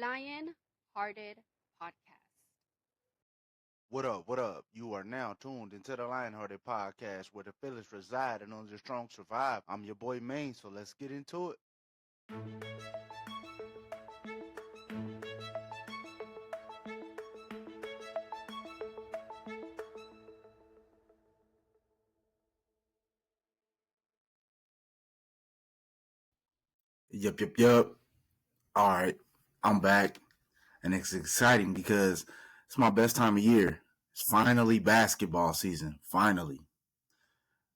Lion Hearted Podcast. What up? What up? You are now tuned into the Lionhearted Podcast where the feelings reside and only the strong survive. I'm your boy Maine, so let's get into it. Yep. All right, I'm back, and it's exciting because it's my best time of year. It's finally basketball season, finally.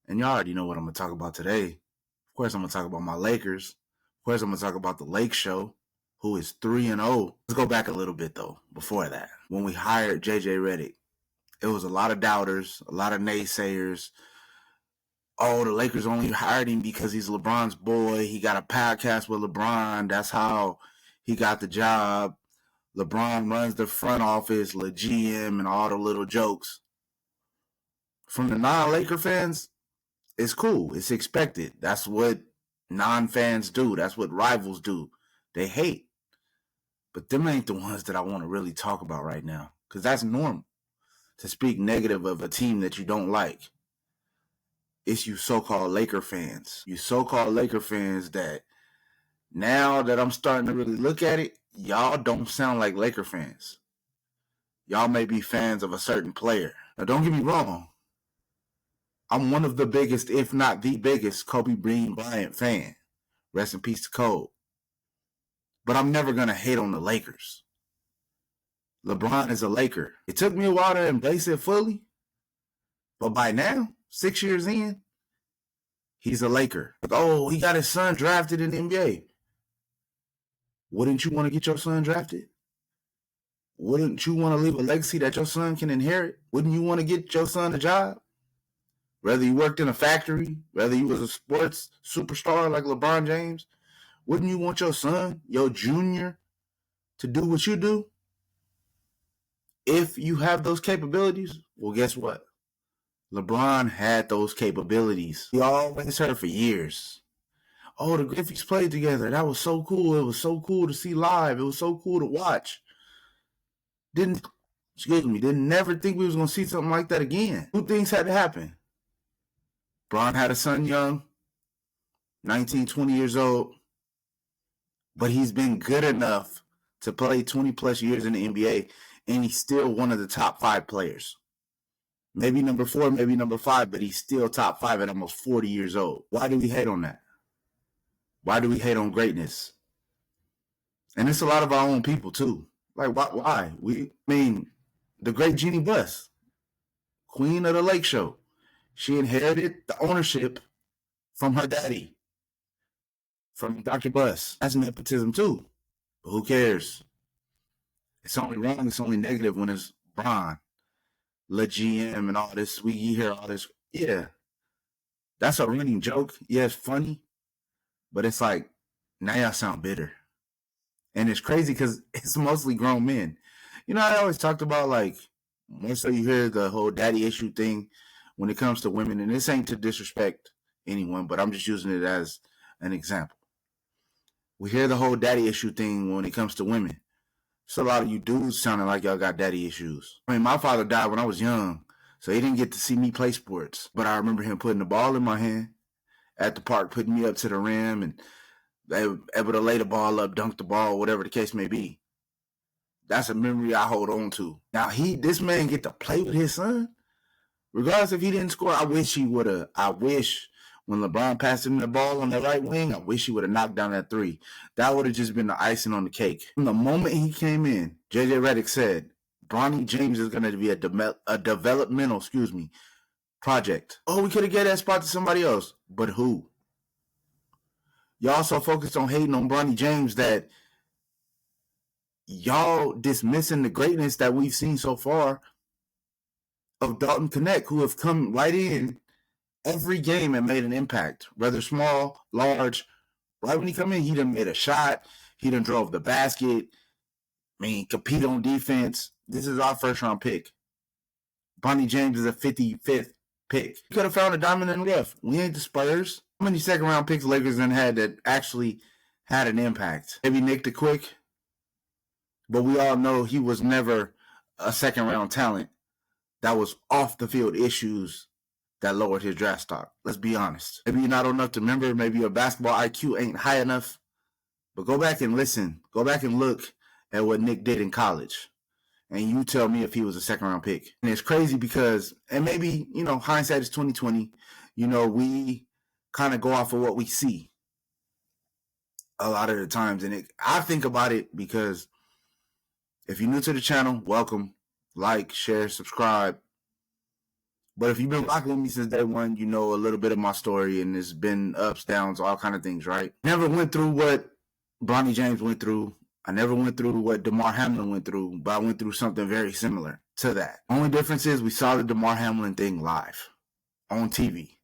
And y'all already know what I'm going to talk about today. Of course, I'm going to talk about my Lakers. Of course, I'm going to talk about the Lake Show, who is 3-0. Let's go back a little bit, though, before that. When we hired JJ Reddick, it was a lot of doubters, a lot of naysayers. Oh, the Lakers only hired him because he's LeBron's boy. He got a podcast with LeBron. That's how he got the job. LeBron runs the front office, the GM, and all the little jokes. From the non-Laker fans, it's cool. It's expected. That's what non-fans do. That's what rivals do. They hate. But them ain't the ones that I want to really talk about right now, because that's normal to speak negative of a team that you don't like. It's you so-called Laker fans. You so-called Laker fans that now that I'm starting to really look at it, y'all don't sound like Laker fans. Y'all may be fans of a certain player. Now, don't get me wrong. I'm one of the biggest, if not the biggest, Kobe Bryant fan. Rest in peace to Kobe. But I'm never going to hate on the Lakers. LeBron is a Laker. It took me a while to embrace it fully. But by now, 6 years in, he's a Laker. Oh, he got his son drafted in the NBA. Wouldn't you want to get your son drafted? Wouldn't you want to leave a legacy that your son can inherit? Wouldn't you want to get your son a job? Whether you worked in a factory, whether you was a sports superstar like LeBron James, wouldn't you want your son, your junior, to do what you do? If you have those capabilities, well, guess what? LeBron had those capabilities. We always heard for years. Oh, the Griffeys played together. That was so cool. It was so cool to see live. It was so cool to watch. Didn't never think we was going to see something like that again. Two things had to happen. Bron had a son young, 19, 20 years old, but he's been good enough to play 20 plus years in the NBA, and he's still one of the top 5 players. Maybe number 4, maybe number 5, but he's still top 5 at almost 40 years old. Why do we hate on that? Why do we hate on greatness? And it's a lot of our own people, too. Like, why? The great Jeannie Buss, queen of the Lake Show, she inherited the ownership from her daddy, from Dr. Buss. That's nepotism, too. But who cares? It's only wrong, it's only negative when it's Bron, Le GM, and all this. You hear all this. Yeah, that's a running joke. Yeah, it's funny. But it's like, now y'all sound bitter. And it's crazy because it's mostly grown men. You know, I always talked about, like, more so you hear the whole daddy issue thing when it comes to women. And this ain't to disrespect anyone, but I'm just using it as an example. We hear the whole daddy issue thing when it comes to women. So a lot of you dudes sounding like y'all got daddy issues. I mean, my father died when I was young, so he didn't get to see me play sports. But I remember him putting the ball in my hand at the park, putting me up to the rim, and able to lay the ball up, dunk the ball, whatever the case may be. That's a memory I hold on to. Now, this man get to play with his son? Regardless if he didn't score, I wish he would have. I wish when LeBron passed him the ball on the right wing, I wish he would have knocked down that 3. That would have just been the icing on the cake. From the moment he came in, JJ Reddick said, Bronny James is going to be a developmental, project. Oh, we could have gave that spot to somebody else. But who? Y'all so focused on hating on Bronny James that y'all dismissing the greatness that we've seen so far of Dalton Connect, who have come right in every game and made an impact, whether small, large. Right when he come in, he done made a shot. He done drove the basket. Compete on defense. This is our first-round pick. Bronny James is a 55th pick. You could have found a diamond in the rough. We ain't the Spurs. How many second-round picks Lakers then had that actually had an impact? Maybe Nick the Quick. But we all know he was never a second round talent. That was off the field issues that lowered his draft stock. Let's be honest. Maybe you're not old enough to remember. Maybe your basketball IQ ain't high enough. But go back and listen. Go back and look at what Nick did in college. And you tell me if he was a second round pick. And it's crazy because, and maybe, hindsight is 2020. We kind of go off of what we see a lot of the times. And I think about it because if you're new to the channel, welcome. Like, share, subscribe. But if you've been rocking with me since day one, you know a little bit of my story, and it's been ups, downs, all kind of things, right? Never went through what Bronny James went through. I never went through what DeMar Hamlin went through, but I went through something very similar to that. Only difference is we saw the DeMar Hamlin thing live on TV.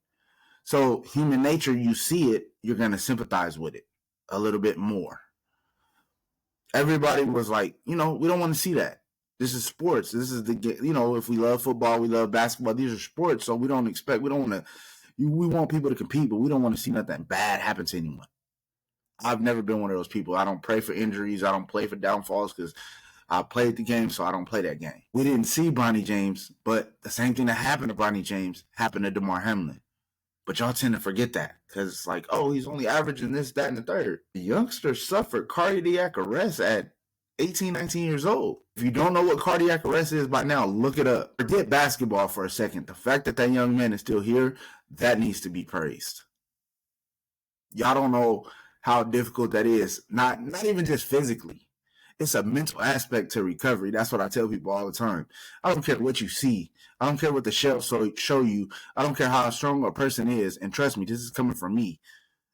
So human nature, you see it, you're going to sympathize with it a little bit more. Everybody was like, we don't want to see that. This is sports. This is if we love football, we love basketball. These are sports, so we don't want to, we want people to compete, but we don't want to see nothing bad happen to anyone. I've never been one of those people. I don't pray for injuries. I don't play for downfalls because I played the game, so I don't play that game. We didn't see Bronny James, but the same thing that happened to Bronny James happened to DeMar Hamlin. But y'all tend to forget that because it's like, oh, he's only averaging this, that, and the third. The youngster suffered cardiac arrest at 18, 19 years old. If you don't know what cardiac arrest is by now, look it up. Forget basketball for a second. The fact that young man is still here, that needs to be praised. Y'all don't know how difficult that is. Not even just physically. It's a mental aspect to recovery. That's what I tell people all the time. I don't care what you see. I don't care what the shells show you. I don't care how strong a person is. And trust me, this is coming from me.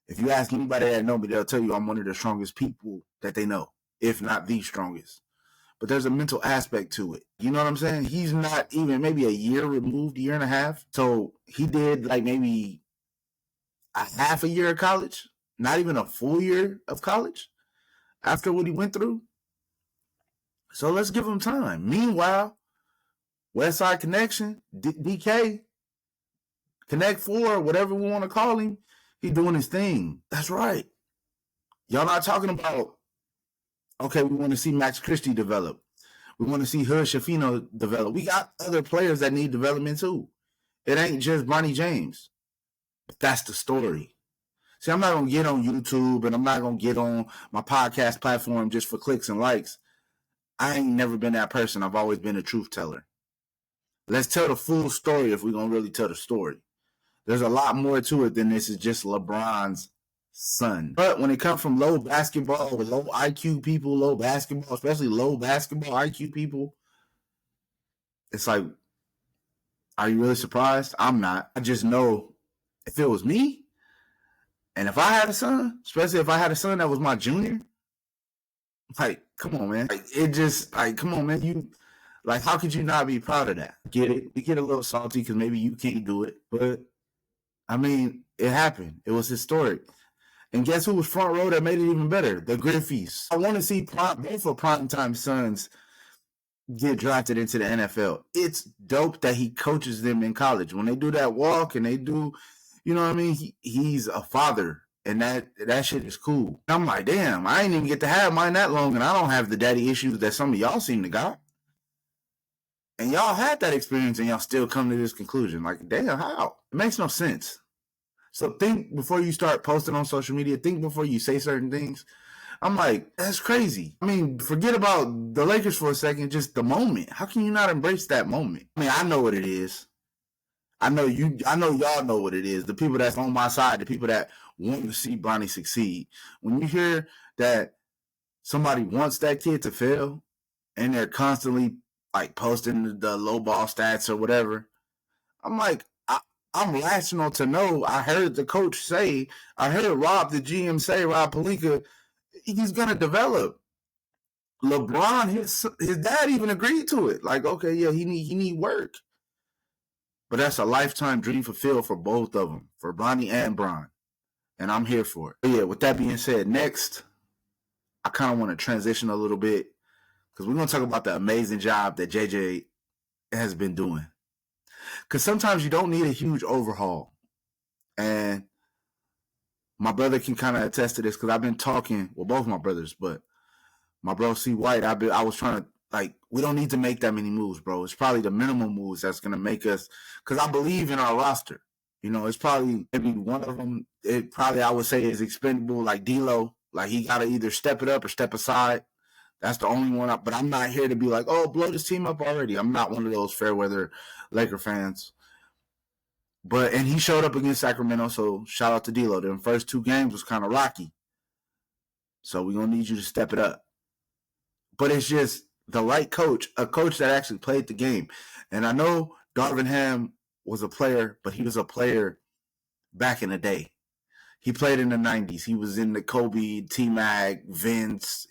If you ask anybody that know me, they'll tell you I'm one of the strongest people that they know, if not the strongest. But there's a mental aspect to it. You know what I'm saying? He's not even maybe a year removed, year and a half. So he did like maybe a half a year of college, not even a full year of college after what he went through. So let's give him time. Meanwhile, Westside Connection, DK, Connect 4, whatever we want to call him, he's doing his thing. That's right. Y'all not talking about, okay, we want to see Max Christie develop. We want to see Hood Shafino develop. We got other players that need development too. It ain't just Bronny James. But that's the story. See, I'm not going to get on YouTube and I'm not going to get on my podcast platform just for clicks and likes. I ain't never been that person. I've always been a truth teller. Let's tell the full story if we're going to really tell the story. There's a lot more to it than this is just LeBron's son. But when it comes from low basketball or low IQ people, low basketball, especially low basketball IQ people, it's like, are you really surprised? I'm not. I just know if it was me and if I had a son, especially if I had a son that was my junior, like, come on, man. Like, it just, like, come on, man. You, like, how could you not be proud of that? Get it? We get a little salty because maybe you can't do it. But, I mean, it happened. It was historic. And guess who was front row that made it even better? The Griffies. I want to see both of Primetime Sons get drafted into the NFL. It's dope that he coaches them in college. When they do that walk and they do, you know what I mean? He's a father. And that shit is cool. I'm like, damn, I ain't even get to have mine that long, and I don't have the daddy issues that some of y'all seem to got. And y'all had that experience, and y'all still come to this conclusion. Like, damn, how? It makes no sense. So think before you start posting on social media. Think before you say certain things. I'm like, that's crazy. I mean, forget about the Lakers for a second, just the moment. How can you not embrace that moment? I mean, I know what it is. I know y'all know what it is. The people that's on my side, the people that want to see Bronny succeed. When you hear that somebody wants that kid to fail and they're constantly like posting the low ball stats or whatever, I'm like, I'm rational to know. I heard the coach say, I heard Rob, the GM say, Rob Pelinka, he's going to develop. LeBron, his dad even agreed to it. Like, okay, yeah, he need work. But that's a lifetime dream fulfilled for both of them, for Bronny and Bron. And I'm here for it. But yeah, with that being said, next, I kind of want to transition a little bit because we're going to talk about the amazing job that JJ has been doing. Because sometimes you don't need a huge overhaul. And my brother can kind of attest to this because I've been talking, well, both my brothers, but My bro C White, I was trying to, like, we don't need to make that many moves, bro. It's probably the minimum moves that's gonna make us, because I believe in our roster. It's probably maybe one of them. It probably, I would say, is expendable, like D'Lo. Like, he gotta either step it up or step aside. That's the only one. But I'm not here to be like, oh, blow this team up already. I'm not one of those fair weather Laker fans. And he showed up against Sacramento, so shout out to D'Lo. The first 2 games was kind of rocky, so we're gonna need you to step it up. But it's just the right coach, a coach that actually played the game. And I know Darvin Ham was a player, but he was a player back in the day. He played in the 90s. He was in the Kobe, T-Mac, Vince,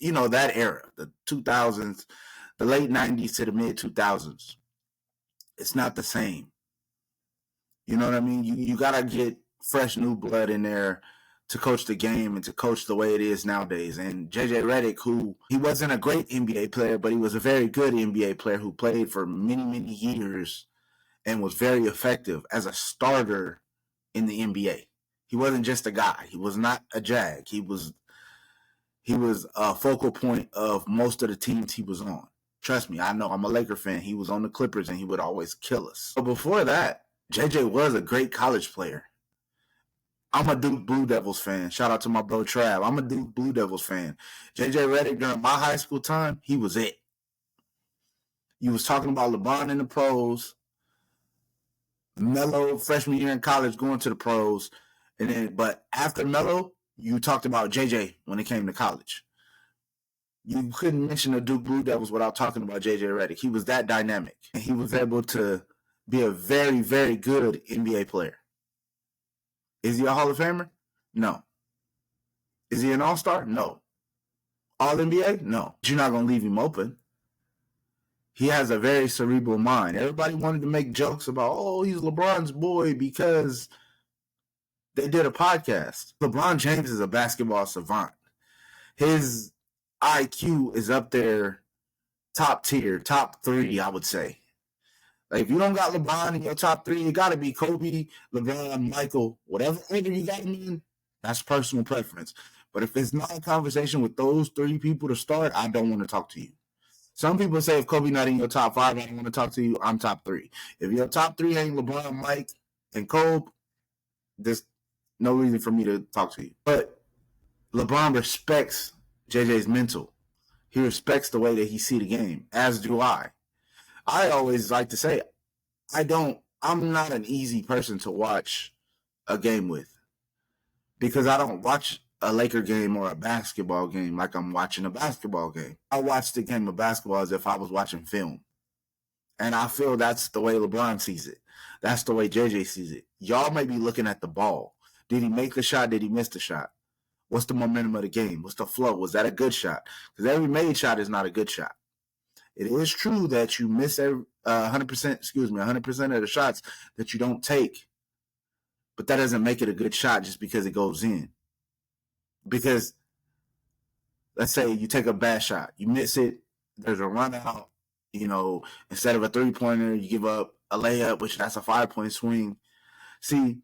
that era, the 2000s, the late 90s to the mid 2000s. It's not the same. You know what I mean? You got to get fresh new blood in there to coach the game and to coach the way it is nowadays. And JJ Reddick, he wasn't a great NBA player, but he was a very good NBA player who played for many, many years and was very effective as a starter in the NBA. He wasn't just a guy. He was not a jag. He was a focal point of most of the teams he was on. Trust me, I know. I'm a Laker fan. He was on the Clippers and he would always kill us. But before that, JJ was a great college player. I'm a Duke Blue Devils fan. Shout out to my bro Trav. I'm a Duke Blue Devils fan. JJ Reddick, during my high school time, he was it. You was talking about LeBron in the pros, Melo freshman year in college going to the pros, but after Melo, you talked about JJ when it came to college. You couldn't mention the Duke Blue Devils without talking about JJ Reddick. He was that dynamic. And he was able to be a very, very good NBA player. Is he a Hall of Famer? No. Is he an All-Star? No. All-NBA? No. But you're not going to leave him open. He has a very cerebral mind. Everybody wanted to make jokes about, oh, he's LeBron's boy because they did a podcast. LeBron James is a basketball savant. His IQ is up there, top tier, top 3, I would say. Like, if you don't got LeBron in your top 3, you got to be Kobe, LeBron, Michael, whatever order you got him in. That's personal preference. But if it's not a conversation with those 3 people to start, I don't want to talk to you. Some people say if Kobe not in your top 5, I don't want to talk to you. I'm top 3. If your top 3 ain't LeBron, Mike, and Kobe, there's no reason for me to talk to you. But LeBron respects JJ's mental. He respects the way that he see the game, as do I. I always like to say, I'm not an easy person to watch a game with, because I don't watch a Laker game or a basketball game like I'm watching a basketball game. I watch the game of basketball as if I was watching film. And I feel that's the way LeBron sees it. That's the way JJ sees it. Y'all may be looking at the ball. Did he make the shot? Did he miss the shot? What's the momentum of the game? What's the flow? Was that a good shot? Because every made shot is not a good shot. It is true that you miss 100% of the shots that you don't take. But that doesn't make it a good shot just because it goes in. Because let's say you take a bad shot, you miss it, there's a run out, instead of a 3-pointer, you give up a layup, which that's a 5-point swing. See,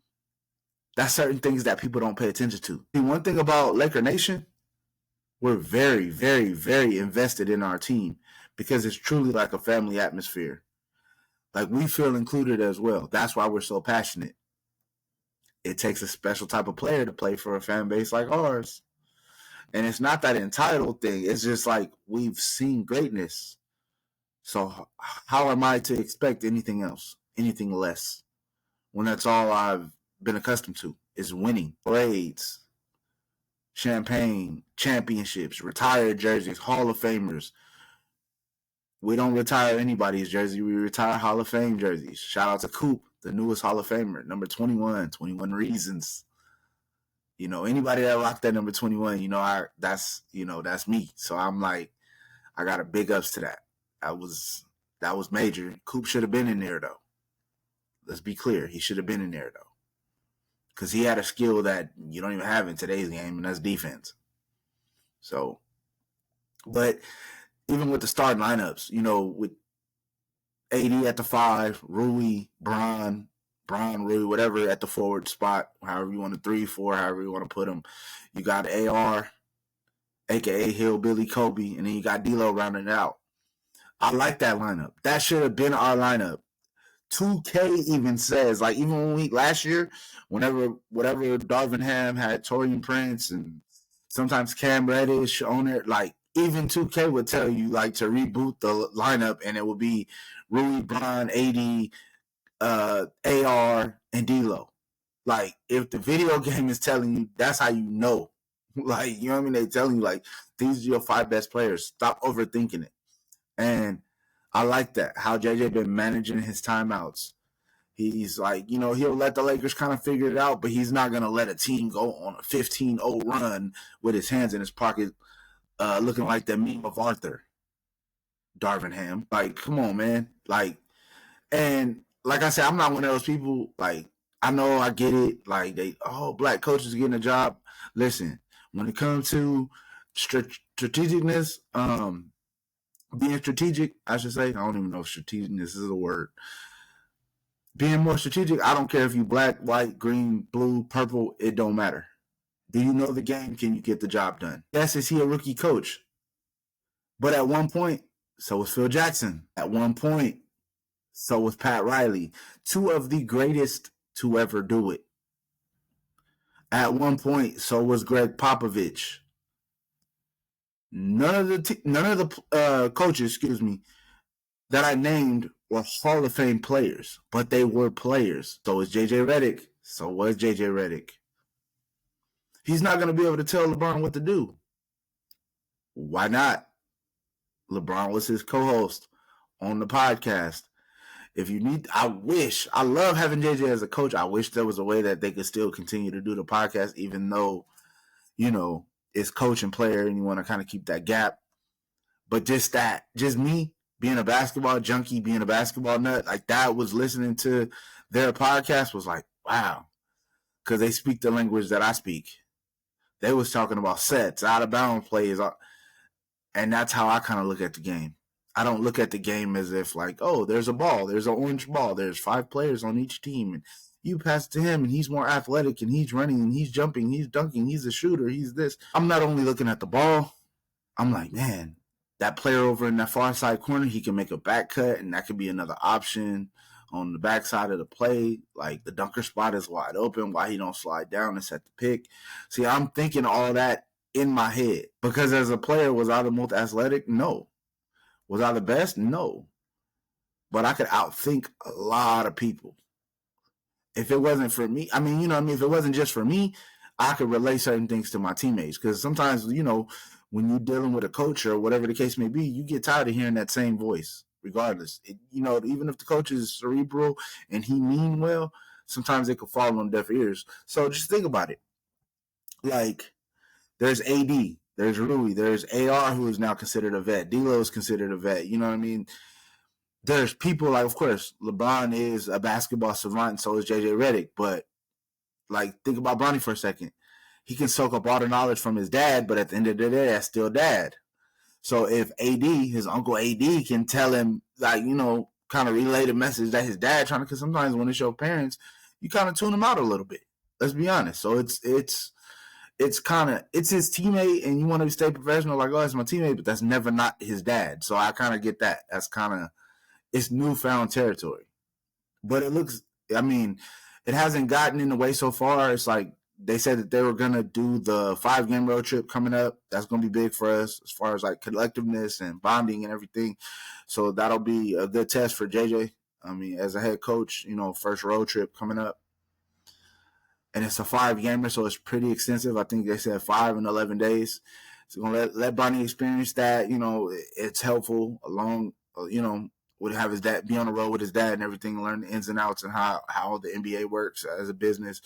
that's certain things that people don't pay attention to. See, one thing about Laker Nation, we're very, very, very invested in our team because it's truly like a family atmosphere. Like, we feel included as well. That's why we're so passionate. It takes a special type of player to play for a fan base like ours. And it's not that entitled thing. It's just like, we've seen greatness. So how am I to expect anything else, anything less, when that's all I've been accustomed to is winning? Parades, champagne, championships, retired jerseys, Hall of Famers. We don't retire anybody's jersey. We retire Hall of Fame jerseys. Shout out to Coop, the newest Hall of Famer, number 21, 21 Reasons. Anybody that rocked that number 21, that's me. So I'm like, I got a big ups to that. That was major. Coop should have been in there, though. Let's be clear. He should have been in there, though. Because he had a skill that you don't even have in today's game, and that's defense. So, but even with the starting lineups, with AD at the 5, Rui, Bron, Rui, whatever at the forward spot, however you want to 3, 4, however you want to put them. You got AR, aka Hillbilly Kobe, and then you got D'Lo rounding it out. I like that lineup. That should have been our lineup. 2K even says, like, even when we last year, whatever Darvin Ham had Torian Prince and sometimes Cam Reddish on it, like even 2K would tell you like to reboot the lineup and it would be Rui, Bron, AD, AR, and D'Lo. Like if the video game is telling you, that's how you know. Like, you know what I mean? They telling you like these are your 5 best players. Stop overthinking it. And I like that, how JJ been managing his timeouts. He's like, he'll let the Lakers kind of figure it out, but he's not going to let a team go on a 15-0 run with his hands in his pocket, looking like the meme of Arthur. Darvin Ham. Like, come on, man. Like, and like I said, I'm not one of those people, like, I know I get it. Like, black coaches getting a job. Listen, when it comes to strategicness, being strategic, I should say. I don't even know if strategicness is a word. Being more strategic, I don't care if you black, white, green, blue, purple, it don't matter. Do you know the game? Can you get the job done? Yes, is he a rookie coach? But at one point, so was Phil Jackson. At one point, so was Pat Riley. 2 of the greatest to ever do it. At one point, so was Greg Popovich. None of the coaches, that I named were Hall of Fame players, but they were players. So was JJ Reddick. So was JJ Reddick. He's not going to be able to tell LeBron what to do. Why not? LeBron was his co-host on the podcast. If you need, I love having JJ as a coach. I wish there was a way that they could still continue to do the podcast, even though, it's coach and player and you want to kind of keep that gap. But just me being a basketball junkie, being a basketball nut, like that was listening to their podcast was like, wow. Because they speak the language that I speak. They was talking about sets, out of bounds plays. And that's how I kind of look at the game. I don't look at the game as if like, oh, there's a ball, there's an orange ball, there's 5 players on each team, and you pass it to him, and he's more athletic, and he's running, and he's jumping, he's dunking, he's a shooter, he's this. I'm not only looking at the ball, I'm like, man, that player over in that far side corner, he can make a back cut, and that could be another option on the backside of the play. Like the dunker spot is wide open. Why he don't slide down and set the pick? See, I'm thinking all that in my head because as a player, was I the most athletic? No. Was I the best? No. But I could outthink a lot of people. If it wasn't for me, I mean, if it wasn't just for me, I could relay certain things to my teammates. Because sometimes, when you're dealing with a coach or whatever the case may be, you get tired of hearing that same voice, regardless. Even if the coach is cerebral and he mean well, sometimes it could fall on deaf ears. So just think about it. Like, there's AD, there's Rui, there's AR, who is now considered a vet. D'Lo is considered a vet. You know what I mean? There's people like, of course, LeBron is a basketball savant, and so is JJ Reddick. But like, think about Bronny for a second. He can soak up all the knowledge from his dad, but at the end of the day, that's still dad. So if AD, his uncle AD, can tell him, like, kind of relay the message that his dad trying to, because sometimes when it's your parents, you kind of tune them out a little bit. Let's be honest. So it's his teammate, and you want to stay professional, like, oh, it's my teammate, but that's never not his dad. So I kind of get that. That's kind of, it's newfound territory. But it hasn't gotten in the way so far. It's like they said that they were going to do the 5-game road trip coming up. That's going to be big for us as far as like collectiveness and bonding and everything. So that'll be a good test for JJ. As a head coach, first road trip coming up. And it's a 5-gamer, so it's pretty extensive. I think they said 5 and 11 days. So going to let Bronny experience that. It's helpful along, would have his dad be on the road with his dad and everything, learn the ins and outs and how the NBA works as a business.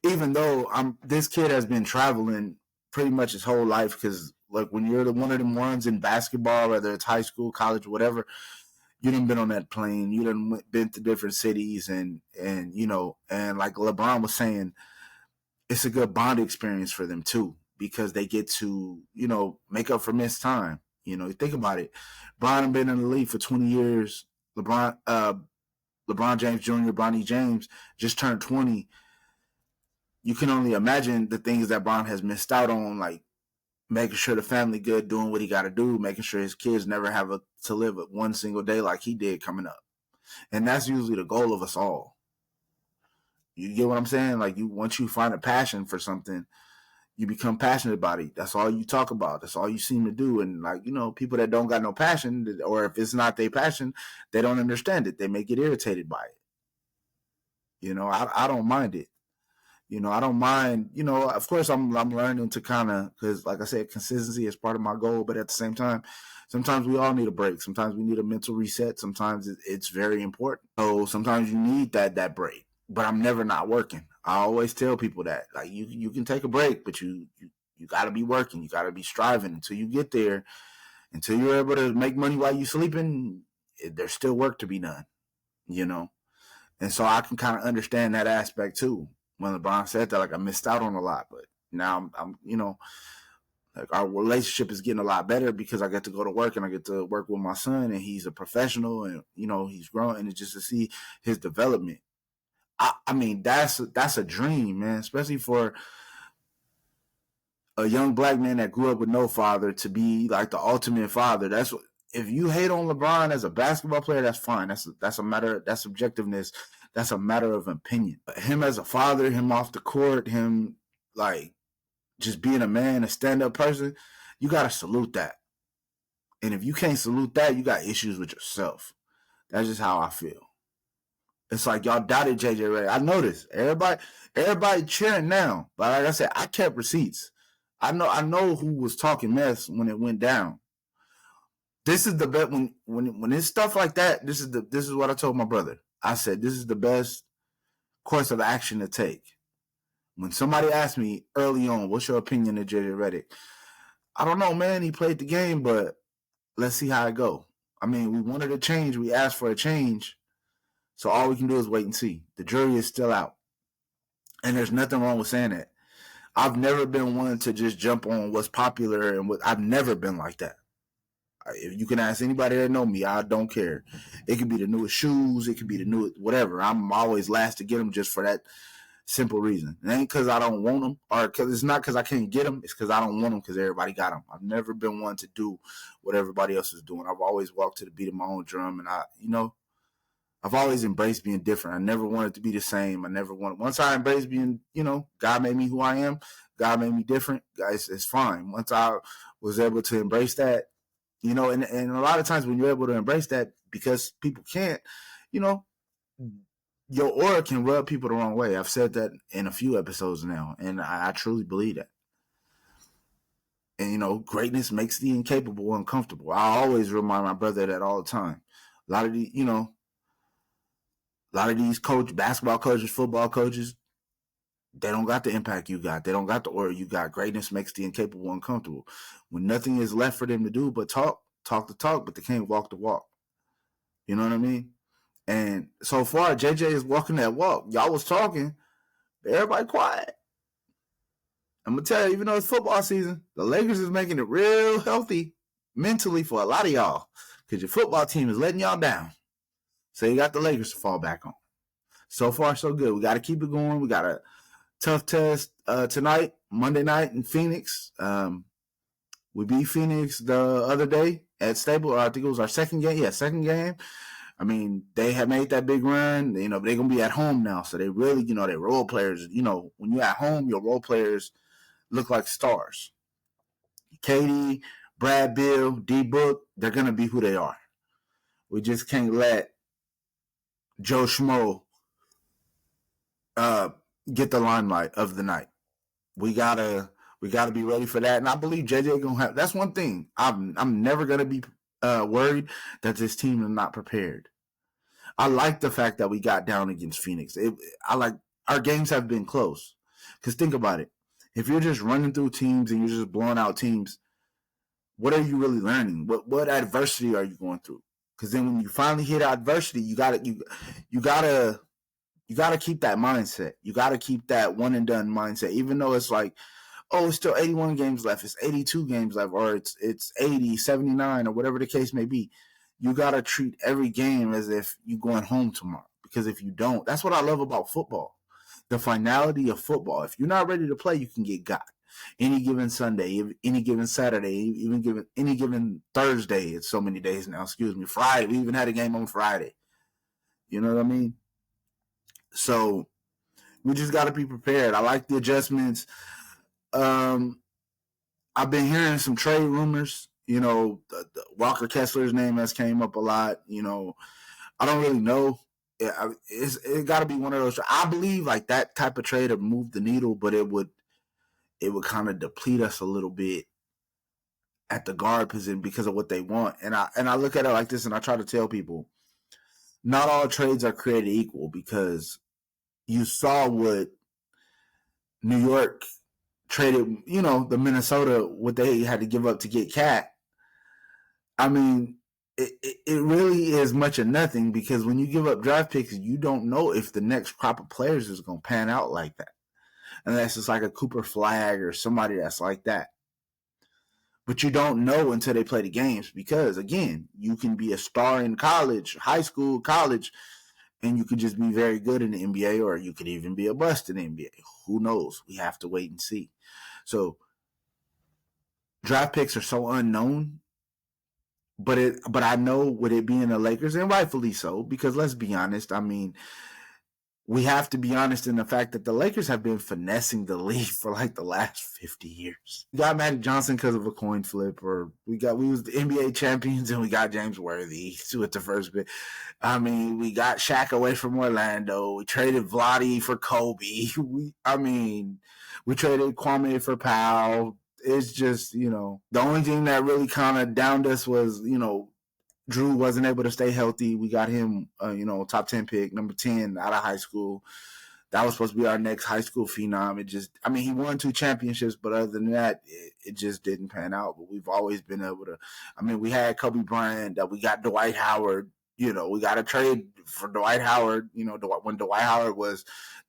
Even though this kid has been traveling pretty much his whole life, because like when you're one of them ones in basketball, whether it's high school, college, whatever, you done been on that plane, you done been to different cities, and like LeBron was saying, it's a good bond experience for them too, because they get to, make up for missed time. Think about it. Bron has been in the league for 20 years. LeBron James Jr., Bronny James, just turned 20. You can only imagine the things that Bron has missed out on, like making sure the family good, doing what he got to do, making sure his kids never have to live one single day like he did coming up. And that's usually the goal of us all. You get what I'm saying? Like once you find a passion for something, you become passionate about it. That's all you talk about. That's all you seem to do. And like, people that don't got no passion, or if it's not their passion, they don't understand it. They may get irritated by it. I don't mind it. I don't mind, of course I'm learning to kind of, because like I said, consistency is part of my goal. But at the same time, sometimes we all need a break. Sometimes we need a mental reset. Sometimes it's very important. So sometimes you need that break. But I'm never not working. I always tell people that, like, you can take a break, but you got to be working. You got to be striving until you get there. Until you're able to make money while you're sleeping, there's still work to be done, And so I can kind of understand that aspect too. When LeBron said that, like, I missed out on a lot, but now I'm like, our relationship is getting a lot better because I get to go to work and I get to work with my son, and he's a professional, and he's growing, and it's just to see his development. I mean, that's a dream, man, especially for a young black man that grew up with no father to be like the ultimate father. That's what, if you hate on LeBron as a basketball player, that's fine. That's a matter. That's subjectiveness. That's a matter of opinion. Him as a father, him off the court, him like just being a man, a stand-up person, you gotta salute that. And if you can't salute that, you got issues with yourself. That's just how I feel. It's like y'all doubted JJ Reddick. I noticed everybody cheering now. But like I said, I kept receipts. I know who was talking mess when it went down. This is the best when it's stuff like that. This is what I told my brother. I said this is the best course of action to take. When somebody asked me early on, what's your opinion of JJ Reddick? I don't know, man. He played the game, but let's see how it go. I mean, we wanted a change. We asked for a change. So all we can do is wait and see. The jury is still out. And there's nothing wrong with saying that. I've never been one to just jump on what's popular and what I've never been like that. If you can ask anybody that know me, I don't care. It could be the newest shoes, it could be the newest whatever. I'm always last to get them just for that simple reason. It ain't because I don't want them, or because it's not because I can't get them. It's because I don't want them because everybody got them. I've never been one to do what everybody else is doing. I've always walked to the beat of my own drum, and I've always embraced being different. I never wanted to be the same. Once I embraced being, God made me who I am. God made me different. Guys, it's fine. Once I was able to embrace that, and a lot of times when you're able to embrace that, because people can't, your aura can rub people the wrong way. I've said that in a few episodes now, and I truly believe that. And, greatness makes the incapable uncomfortable. I always remind my brother that all the time. A lot of these basketball coaches, football coaches, they don't got the impact you got. They don't got the aura you got. Greatness makes the incapable uncomfortable. When nothing is left for them to do but talk the talk, but they can't walk the walk. You know what I mean? And so far, JJ is walking that walk. Y'all was talking, but everybody quiet. I'm going to tell you, even though it's football season, the Lakers is making it real healthy mentally for a lot of y'all, because your football team is letting y'all down. So you got the Lakers to fall back on. So far, so good. We got to keep it going. We got a tough test tonight, Monday night in Phoenix. We beat Phoenix the other day at Staples. I think it was our second game. Yeah, second game. I mean, they have made that big run. They're going to be at home now. So they really, they're role players. When you're at home, your role players look like stars. Katie, Brad, Bill, D-Book, they're going to be who they are. We just can't let Joe Schmo get the limelight of the night. We gotta be ready for that, and I believe JJ gonna have. That's one thing. I'm never gonna be worried that this team is not prepared. I like the fact that we got down against Phoenix. I like our games have been close. Because think about it. If you're just running through teams and you're just blowing out teams, what are you really learning? What adversity are you going through? Because then when you finally hit adversity, you gotta keep that mindset. You gotta keep that one and done mindset. Even though it's like, oh, it's still 81 games left, it's 82 games left, or it's 80, 79, or whatever the case may be. You gotta treat every game as if you're going home tomorrow. Because if you don't, that's what I love about football. The finality of football. If you're not ready to play, you can get got. Any given Sunday, any given Saturday, even any given Thursday. It's so many days now. Excuse me. Friday. We even had a game on Friday. You know what I mean? So we just got to be prepared. I like the adjustments. I've been hearing some trade rumors. The Walker Kessler's name has came up a lot. I don't really know. It got to be one of those. I believe like that type of trade would move the needle, but it would kind of deplete us a little bit at the guard position because of what they want. And I look at it like this, and I try to tell people, not all trades are created equal, because you saw what New York traded, the Minnesota, what they had to give up to get Cat. I mean, it really is much of nothing, because when you give up draft picks, you don't know if the next crop of players is going to pan out like that. Unless it's like a Cooper Flag or somebody that's like that. But you don't know until they play the games, because, again, you can be a star in college, high school, college, and you could just be very good in the NBA, or you could even be a bust in the NBA. Who knows? We have to wait and see. So draft picks are so unknown, but I know with it being the Lakers, and rightfully so, because let's be honest, I mean, we have to be honest in the fact that the Lakers have been finessing the league for like the last 50 years. We got Magic Johnson because of a coin flip, or we was the NBA champions and we got James Worthy at the first bit. I mean, we got Shaq away from Orlando. We traded Vlade for Kobe. We traded Kwame for Powell. It's just, the only thing that really kind of downed us was, Drew wasn't able to stay healthy. We got him, top 10 pick, number 10 out of high school. That was supposed to be our next high school phenom. He won 2 championships, but other than that, it just didn't pan out. But we've always been able to. We had Kobe Bryant, we got Dwight Howard. We got a trade for Dwight Howard. When Dwight Howard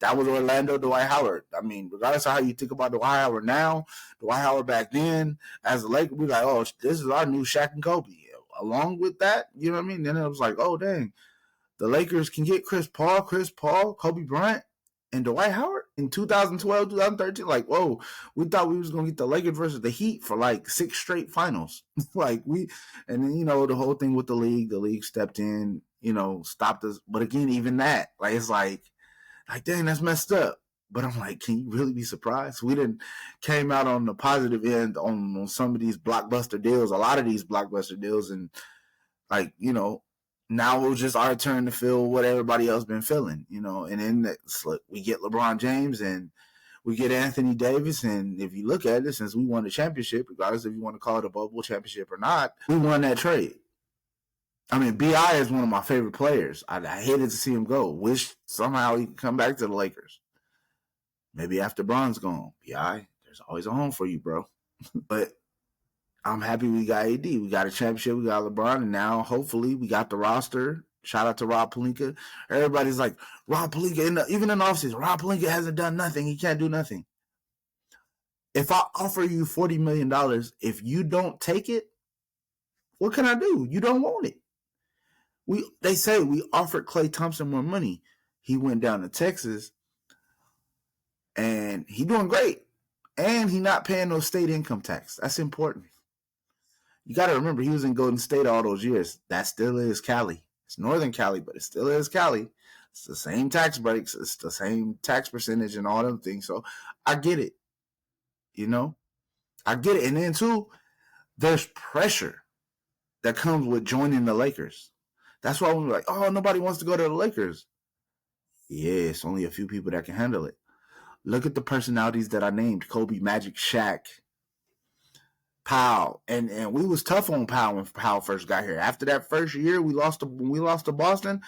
that was Orlando Dwight Howard. Regardless of how you think about Dwight Howard now, Dwight Howard back then, as a Laker, we like, oh, this is our new Shaq and Kobe. Along with that, you know what I mean? Then it was like, oh, dang, the Lakers can get Chris Paul, Kobe Bryant, and Dwight Howard in 2012, 2013. Like, whoa, we thought we was going to get the Lakers versus the Heat for like 6 straight finals. And then, the whole thing with the league stepped in, stopped us. But again, even that, like, it's like, dang, that's messed up. But I'm like, can you really be surprised? We didn't came out on the positive end on some of these blockbuster deals, a lot of these blockbuster deals. And now it was just our turn to feel what everybody else been feeling, and then we get LeBron James and we get Anthony Davis. And if you look at it, since we won the championship, regardless if you want to call it a bubble championship or not, we won that trade. B.I. is one of my favorite players. I hated to see him go. Wish somehow he could come back to the Lakers. Maybe after Bron's gone. B.I., there's always a home for you, bro. But I'm happy we got AD. We got a championship. We got LeBron. And now, hopefully, we got the roster. Shout out to Rob Pelinka. Everybody's like, Rob Pelinka, even in the offseason, Rob Pelinka hasn't done nothing. He can't do nothing. If I offer you $40 million, if you don't take it, what can I do? You don't want it. They say we offered Klay Thompson more money. He went down to Texas, and he doing great. And he not paying no state income tax. That's important. You got to remember, he was in Golden State all those years. That still is Cali. It's Northern Cali, but it still is Cali. It's the same tax breaks. It's the same tax percentage and all them things. So I get it. I get it. And then, too, there's pressure that comes with joining the Lakers. That's why we're like, oh, nobody wants to go to the Lakers. Yeah, it's only a few people that can handle it. Look at the personalities that I named: Kobe, Magic, Shaq, Powell. And we was tough on Powell when Powell first got here. After that first year when we lost to Boston,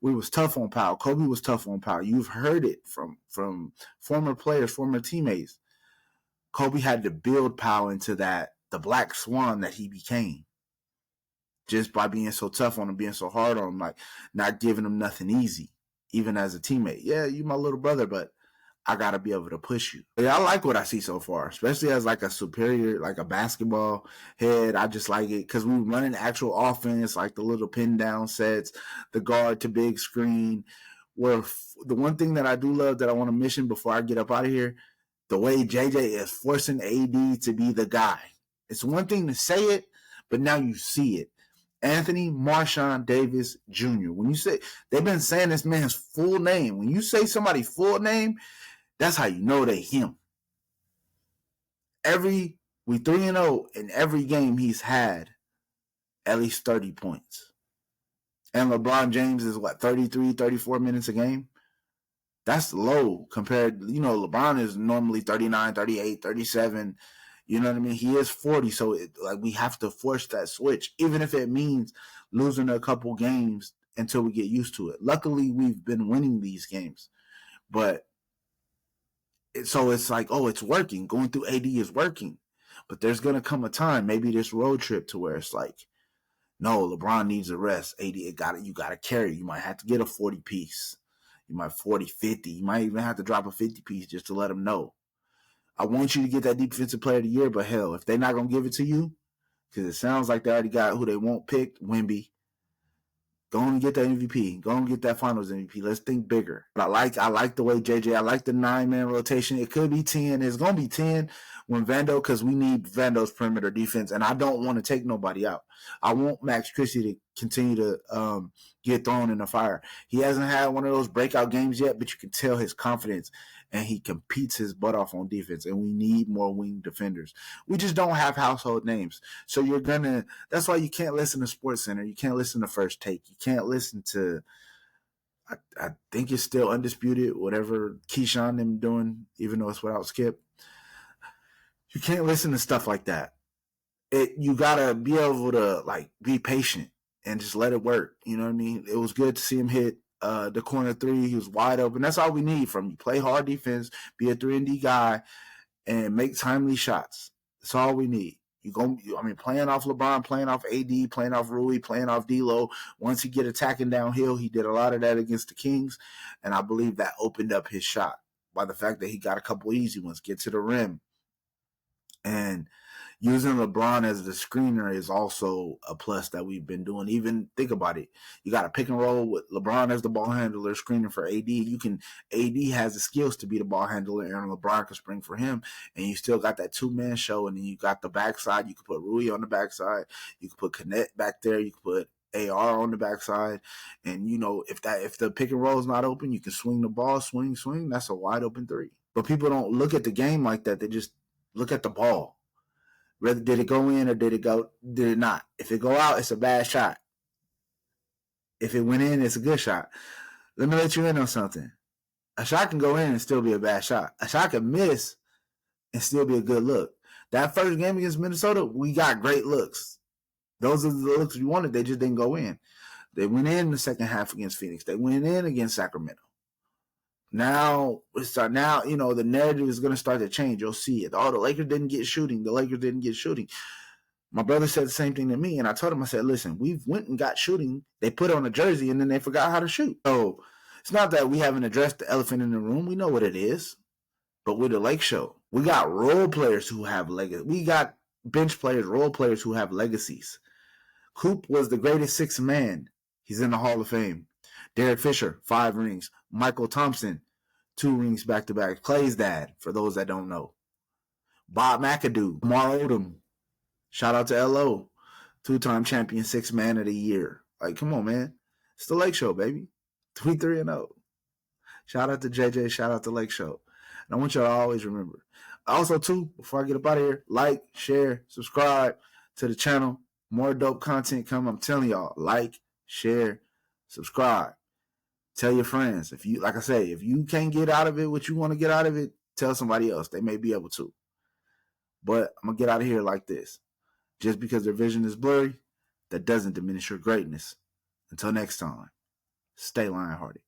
we was tough on Powell. Kobe was tough on Powell. You've heard it from former players, former teammates. Kobe had to build Powell into the black swan that he became, just by being so tough on him, being so hard on him, like not giving him nothing easy, even as a teammate. Yeah, you my little brother, but I got to be able to push you. Yeah, I like what I see so far, especially as like a superior, like a basketball head. I just like it because we were running actual offense, like the little pin down sets, the guard to big screen. Where the one thing that I do love that I want to mention before I get up out of here the way JJ is forcing AD to be the guy. It's one thing to say it, but now you see it. Anthony Marshawn Davis Jr. When you say, they've been saying this man's full name. When you say somebody's full name, that's how you know they him. We 3-0 in every game he's had at least 30 points. And LeBron James is 33, 34 minutes a game? That's low compared, LeBron is normally 39, 38, 37. You know what I mean? He is 40, so we have to force that switch, even if it means losing a couple games until we get used to it. Luckily, we've been winning these games. But so it's like, oh, it's working. Going through AD is working. But there's going to come a time, maybe this road trip, to where it's like, no, LeBron needs a rest. AD, you got to carry. You might have to get a 40 piece. You might 40, 50. You might even have to drop a 50 piece just to let them know. I want you to get that defensive player of the year, but hell, if they're not going to give it to you, because it sounds like they already got who they won't pick, Wemby, go and get that MVP. Go and get that finals MVP. Let's think bigger. But I like the way JJ, I like the 9-man rotation. It could be 10. It's going to be 10 when Vando, because we need Vando's perimeter defense, and I don't want to take nobody out. I want Max Christie to continue to get thrown in the fire. He hasn't had one of those breakout games yet, but you can tell his confidence, and he competes his butt off on defense, and we need more wing defenders. We just don't have household names. So that's why you can't listen to SportsCenter. You can't listen to First Take. You can't listen to, I think it's still Undisputed, whatever Keyshawn them doing, even though it's without Skip. You can't listen to stuff like that. You gotta be able to be patient and just let it work. You know what I mean? It was good to see him hit the corner three. He was wide open. That's all we need from you. Play hard defense, be a 3-and-D guy, and make timely shots. That's all we need. Playing off LeBron, playing off AD, playing off Rui, playing off D'Lo. Once he get attacking downhill, he did a lot of that against the Kings, and I believe that opened up his shot by the fact that he got a couple easy ones, get to the rim. And using LeBron as the screener is also a plus that we've been doing. Even think about it. You got a pick and roll with LeBron as the ball handler screening for AD. AD has the skills to be the ball handler, and LeBron can spring for him. And you still got that 2-man show, and then you got the backside. You can put Rui on the backside. You can put Connect back there. You can put AR on the backside. And if the pick and roll is not open, you can swing the ball, swing. That's a wide open three. But people don't look at the game like that. They just look at the ball. Whether did it go in or did it not? If it go out, it's a bad shot. If it went in, it's a good shot. Let me let you in on something. A shot can go in and still be a bad shot. A shot can miss and still be a good look. That first game against Minnesota, we got great looks. Those are the looks we wanted. They just didn't go in. They went in the second half against Phoenix. They went in against Sacramento. Now, the narrative is going to start to change. You'll see it. Oh, the Lakers didn't get shooting. My brother said the same thing to me, and I told him, I said, listen, we went and got shooting. They put on a jersey, and then they forgot how to shoot. So it's not that we haven't addressed the elephant in the room. We know what it is. But with the Lake Show, we got role players who have legacy. We got bench players, role players who have legacies. Coop was the greatest sixth man. He's in the Hall of Fame. Derek Fisher, 5 rings. Michael Thompson, 2 rings back-to-back. Clay's dad, for those that don't know. Bob McAdoo, Lamar Odom. Shout out to LO, 2-time champion, 6th man of the year. Come on, man. It's the Lake Show, baby. 3-0. Shout out to JJ. Shout out to Lake Show. And I want y'all to always remember. Also, too, before I get up out of here, like, share, subscribe to the channel. More dope content coming. I'm telling y'all, like, share, subscribe. Tell your friends. If you can't get out of it what you want to get out of it, tell somebody else. They may be able to. But I'm going to get out of here like this. Just because their vision is blurry, that doesn't diminish your greatness. Until next time, stay lion-hearted.